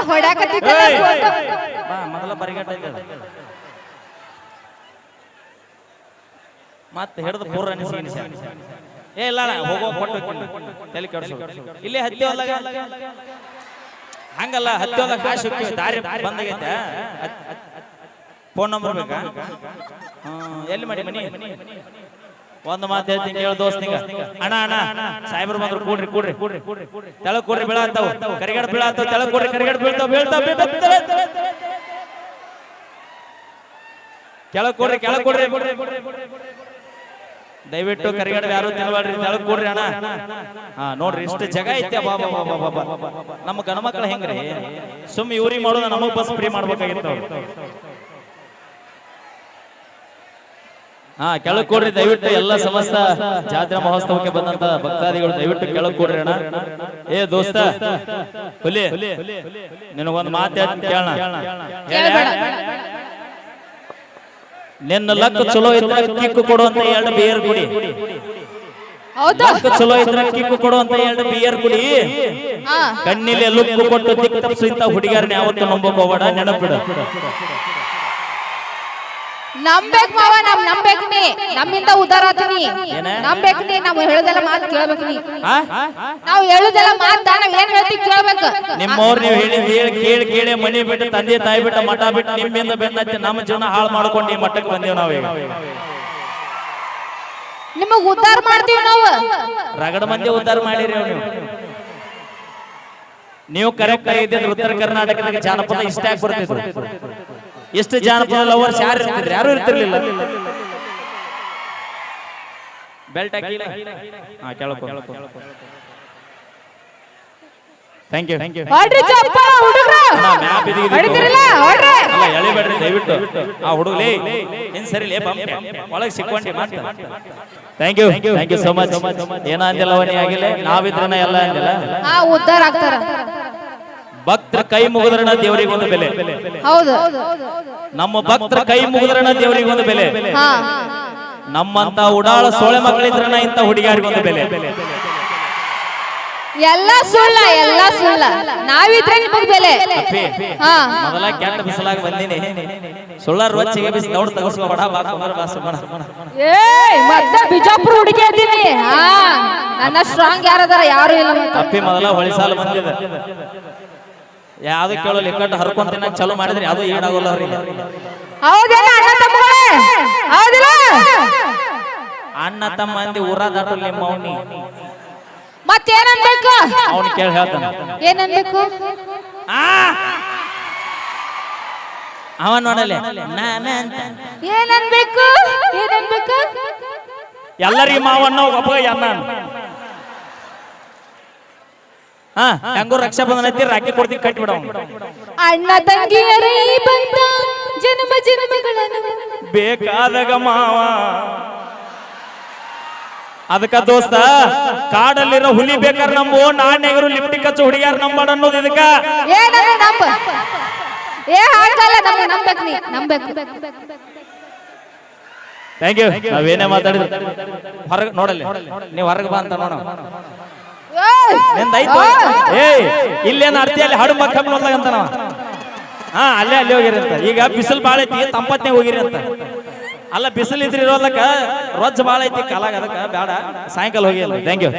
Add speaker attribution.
Speaker 1: ಹೊಡ್ಯಾಕತ್ತಿದ್ದಲ್ಲ photo.
Speaker 2: ಬಾ ಮೊದಲ ಬರಿಗಟ್ಟ ಮತ್ತೆ ಹಿಡಿದು ಪೂರ ನಿಸಿ ಏ ಇಲ್ಲ ಹೋಗೋ ಕೊಟ್ಟು ತಲೆ ಕೆಡಿಸು ಇಲ್ಲಿ ಹತ್ತಿ ಹೊಲ್ದಾಗ ಹಂಗಲ್ಲ ಹತ್ತಿ ಹೊಲ್ದಾಗ ಕಾಸು ದಾರಿ ಬಂದಾಗೈತೆ ಫೋನ್ ನಂಬರ್ ಬೇಕಾ ಎಲ್ಲಿ ಮಾಡಿ ಮನಿ ಒಂದು ಮಾತು ಹೇಳ್ತೀನಿ ಕೇಳು ದೋಸ್ತಿಗ ಅಣ್ಣ ಸಾಹೇಬ್ರು ಬಂದ್ರು ಕೂಡ್ರಿ ತೆಳಗ್ ಕೂಡ್ರಿ ಬೀಳಾತಾವು ಕರಿಗಡ ಬೀಳಾತಾವ ತೆಳಗ್ ಕೂಡ್ರಿ ಕರಿಗಡ ಬೀಳ್ತಾವ ಕೆಳಗ್ ಕೂಡ್ರಿ ದಯವಿಟ್ಟು ಕರಿಗಡ ಯಾರು ತಿನ್ಬೇಡ್ರಿ ತೆಳಗ್ ಕೂಡ್ರಿ ಅಣ್ಣ ನೋಡ್ರಿ ಇಷ್ಟು ಜಾಗ ಐತೆ ನಮ್ಮ ಗಣಮಕ್ಳು ಹೆಂಗ್ರಿ ಸುಮ್ ಇವ್ರಿಗೆ ಮಾಡೋದು ನಮಗ್ ಬಸ್ ಫ್ರೀ ಮಾಡ್ಬೇಕಾಗಿತ್ತು ಕೆಳಗ್ ಕೊಡ್ರಿ ದಯವಿಟ್ಟು ಎಲ್ಲ ಸಮಸ್ತ ಜಾತ್ರಾ ಮಹೋತ್ಸವಕ್ಕೆ ಬಂದಂತ ಭಕ್ತಾದಿಗಳು ದಯವಿಟ್ಟು ಕೆಳಗ್ ಕೊಡ್ರಿ ಅಣ್ಣ ಏ ದೋಸ್ತ ಹುಲಿ ನಿನಗೊಂದು ಮಾತು ಕೇಳೋಣ ನಿನ್ನ ಲಕ್ ಚಲೋ ಇದ್ರೆ ಕಿಕ್ಕು ಕೊಡುವಂತ 2 ಬಿಯರ್ ಕುಡಿ ಲಕ್ ಚಲೋ ಇದ್ರೆ ಕಿಕ್ಕು ಕೊಡುವಂತ 2 ಬಿಯರ್ ಕುಡಿ ಕಣ್ಣಿಲೆ ಲುಕ್ಕು ಕೊಟ್ಟು ದಿಕ್ ತಪ್ಪಿಸಿಂತ ಹುಡುಗಿಯರನ್ನ ಯಾವತ್ತು ನಂಬಕ್ ಹೋಗ್ಬೇಡ ನೆನಪಿಡ
Speaker 1: ನಂಬೇಕ್ ಮಾವ ನಂಬೇಕ್ ನೀ ನಮ್ಮಿಂದ ಉದ್ದಾರ ಆತೀನಿ ನಂಬೇಕ್ ನೀ ನಾವು ಹೇಳುದೆಲ್ಲ ಮಾತು ಕೇಳ್ಬೇಕು ನೀ ನಾವು ಹೇಳುದೆಲ್ಲ ಮಾತು ನಾವ್ ಏನ್ ಹೇಳ್ತೀವಿ ಕೇಳ್ಬೇಕು
Speaker 2: ನಿಮ್ಮವ್ರು ನೀವು ಕೇಳಿ ಮನಿ ಬಿಟ್ಟು ತಂದೆ ತಾಯಿ ಬಿಟ್ಟು ಮಠ ಬಿಟ್ಟು ನಿಮ್ಮಿಂದ ಬೆನ್ನತ್ತಿ ನಮ್ಮ ಜೀವನ ಹಾಳು ಮಾಡ್ಕೊಂಡು ಈ ಮಠಕ್ಕೆ ಬಂದೇವ್ ನಾವೀಗ
Speaker 1: ನಿಮಗ್ ಉದ್ದಾರ ಮಾಡ್ತೀವಿ ನಾವು
Speaker 2: ರಗಡ ಮಂದಿ ಉದ್ದಾರ ಮಾಡಿರಿ ನೀವು ಕರೆಕ್ಟ್ ಆಗಿದ್ದರೆ ಉತ್ತರ ಕರ್ನಾಟಕದಾಗ ಜಾನಪದ ಇಷ್ಟ ಆಗಿ ಬರ್ತಿದ್ರು ಎಷ್ಟು ಜಾನಪದ ಲವರ್ಸ್ ಯಾರು ಇರ್ತಿರ್ಲಿಲ್ಲ ಬೆಲ್ಟ್ ಹಾಕಿಲ್ಲ ಕೇಳಕೊ ಥ್ಯಾಂಕ್ ಯು ಎಳಿಬೇಡ್ರಿ ದಯವಿಟ್ಟು ಹುಡುಗಲೇ ಏನ್ ಸರಿ ಒಳಗೆ ಸಿಕ್ಕೊಂಡಿ ಮಾತ್ರ ಥ್ಯಾಂಕ್ ಯು ಸೋ ಮಚ್ ಏನ ಅಂದಿಲ್ಲ ಅವನಿ ಆಗಿಲ್ಲ ನಾವಿದ್ರನ ಎಲ್ಲ ಅಂದಿಲ್ಲ
Speaker 1: ಉದ್ದಾರ ಆಗ್ತಾರ
Speaker 2: ಭಕ್ತರ ಕೈ ಮುಗಿದ್ರನ ದೇವರಿಗೆ ಒಂದು ಬೆಲೆ
Speaker 1: ಹೌದು
Speaker 2: ನಮ್ಮ ಭಕ್ತರ ಕೈ ಮುಗಿದ್ರನ ದೇವರಿಗೆ ಒಂದು ಬೆಲೆ ನಮ್ಮಂತ ಉಡಾಳ ಸೋಳೆ ಮಕ್ಕಳಿದ್ರನ ಇಂತ ಹುಡುಗಿಯರಿಗೊಂದು ಬೆಲೆ
Speaker 1: ಎಲ್ಲ ಸುಳ್ಳ ನಾವಿದ್ರೆ ನಿಮಗ್ ಬೆಲೆ
Speaker 2: ಮೊದಲ ಕೆಟ್ಟ ಬಿಸಲಾಗಿ ಬಂದಿನಿ ಸುಳ್ಳಾರ ರೊಚ್ಚಿಗೆ ಬಿಸಿ ದೌಡ್ ತಗಸ್ಕೋಬೇಡ
Speaker 1: ಬಿಜಾಪುರ ಹುಡುಗಿ ಇದ್ದೀನಿ ನನ್ನ ಸ್ಟ್ರಾಂಗ್ ಯಾರದಾರ ಯಾರು ಇಲ್ಲ
Speaker 2: ಅಪ್ಪಿ ಮೊದಲ ಹೊಳಿಸಾಲು ಬಂದಿದೆ ಯಾವ್ದು ಕೇಳೋ ಲಿಕ್ಕಟ್ಟು ಹರ್ಕೊಂತ ಚಲೋ ಮಾಡಿದ್ರೆ ಯಾವ್ದು ಈಡಾಗೋಲ್ಲ ಅವ್ರಿಗೆ ಅಣ್ಣ ತಮ್ಮ ಅಂದಿ ಊರ ದಾಟಲ್ ನಿಮ್ಮ ಅವನಿ
Speaker 1: ಮತ್ತೇನನ್ಬೇಕು
Speaker 2: ಅವನು ಕೇಳಿ ಹೇಳ್ತಾನ
Speaker 1: ಏನನ್ಬೇಕು
Speaker 2: ಅವ ನೋಡಲೆ
Speaker 1: ಏನನ್ಬೇಕು
Speaker 2: ಎಲ್ಲರಿಗೂ ಮಾವನ್ನ ಒಬ್ಬ ಅಣ್ಣ ಹೆಂಗೋ ರಕ್ಷಾ ಬಂಧನ ಐತಿ ರಾಖಿ ಕೊಡ್ತೀವಿ ಕಟ್ಟಿ ಬಿಡ
Speaker 1: ಅಣ್ಣ ತಂಗಿಯರೇ ಬಂದ ಜನ್ಮಗಳನ್ನು
Speaker 2: ಬೇಕಾದಾಗ ಮಾವ ಅದಕ್ಕ ದೋಸ್ತ ಕಾಡಲ್ಲಿರೋ ಹುಲಿ ಬೇಕಾದ್ರೆ ನಂಬು ನಾಣ್ಯಗರು ಲಿಫ್ಟಿ ಕಚ್ಚು ಹುಡುಗಿಯಾರ ನಂಬಾಡ ಅನ್ನೋದು ಇದಕ್ಕ ಥ್ಯಾಂಕ್ ಯು ನಾವೇನೇ ಮಾತಾಡಿದ್ರು ಹೊರಗೆ ನೋಡಲ್ಲಿ ನೀವು ಹೊರಗೆ ಬಾ ಅಂತ ನೋಡ ನಿಂದಾಯ್ತು ಇಲ್ಲೇನ ಅರ್ತಿ ಅಲ್ಲಿ ಹಡು ಮಕ್ಕ ನೋಡ್ಲಾಗಂತ ನಾವ ಅಲ್ಲೇ ಹೋಗಿರಿ ಅಂತ ಈಗ ಬಿಸಿಲು ಬಾಳ ಐತಿ ತಂಪತ್ನೇ ಹೋಗಿರಿ ಅಂತ ಅಲ್ಲ ಬಿಸಿಲು ಇದ್ರಿ ಇರೋದಕ್ಕ ರೊಜ್ಜ ಬಾಳ ಐತಿ ಕಾಲಾಗ ಅದಕ್ಕ ಬೇಡ ಸಾಯಂಕಾಲ ಹೋಗಿ ಥ್ಯಾಂಕ್ ಯು